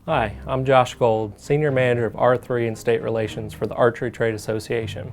Hi, I'm Josh Gold, Senior Manager of R3 and State Relations for the Archery Trade Association.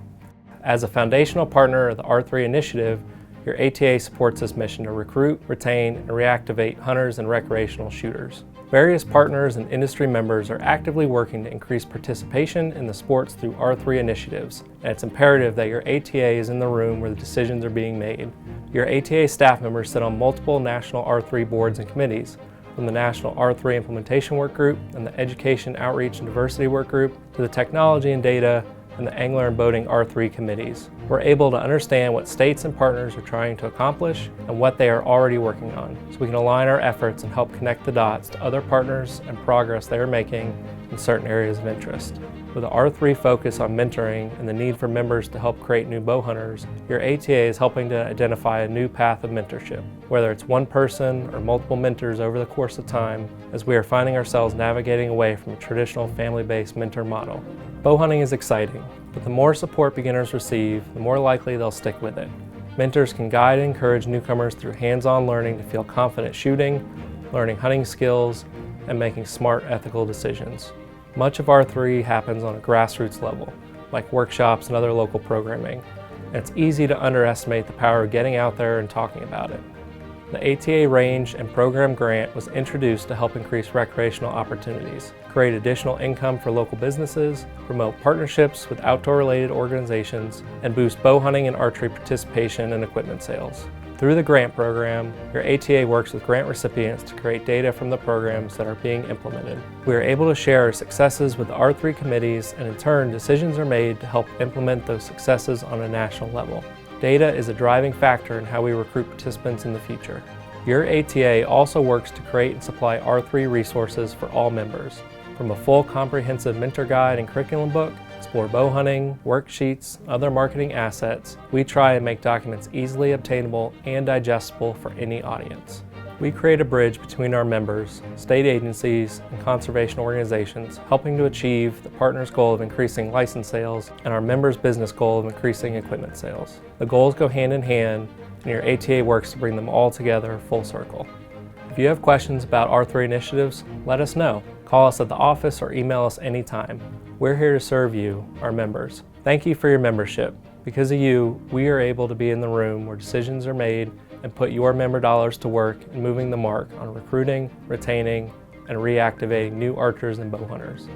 As a foundational partner of the R3 initiative, your ATA supports this mission to recruit, retain, and reactivate hunters and recreational shooters. Various partners and industry members are actively working to increase participation in the sports through R3 initiatives, and it's imperative that your ATA is in the room where the decisions are being made. Your ATA staff members sit on multiple national R3 boards and committees, from the National R3 Implementation Work Group and the Education, Outreach, and Diversity Work Group to the Technology and Data and the Angler and Boating R3 committees. We're able to understand what states and partners are trying to accomplish and what they are already working on, so we can align our efforts and help connect the dots to other partners and progress they are making in certain areas of interest. With the R3 focus on mentoring and the need for members to help create new bow hunters, your ATA is helping to identify a new path of mentorship, whether it's one person or multiple mentors over the course of time, as we are finding ourselves navigating away from a traditional family-based mentor model. Bow hunting is exciting, but the more support beginners receive, the more likely they'll stick with it. Mentors can guide and encourage newcomers through hands-on learning to feel confident shooting, learning hunting skills, and making smart, ethical decisions. Much of R3 happens on a grassroots level, like workshops and other local programming, and it's easy to underestimate the power of getting out there and talking about it. The ATA Range and Program Grant was introduced to help increase recreational opportunities, create additional income for local businesses, promote partnerships with outdoor-related organizations, and boost bow hunting and archery participation and equipment sales. Through the grant program, your ATA works with grant recipients to create data from the programs that are being implemented. We are able to share our successes with the R3 committees, and in turn, decisions are made to help implement those successes on a national level. Data is a driving factor in how we recruit participants in the future. Your ATA also works to create and supply R3 resources for all members, from a full comprehensive mentor guide and curriculum book, explore bow hunting, worksheets, other marketing assets. We try and make documents easily obtainable and digestible for any audience. We create a bridge between our members, state agencies, and conservation organizations, helping to achieve the partner's goal of increasing license sales and our members' business goal of increasing equipment sales. The goals go hand in hand, and your ATA works to bring them all together full circle. If you have questions about R3 initiatives, let us know. Call us at the office or email us anytime. We're here to serve you, our members. Thank you for your membership. Because of you, we are able to be in the room where decisions are made and put your member dollars to work in moving the mark on recruiting, retaining, and reactivating new archers and bow hunters.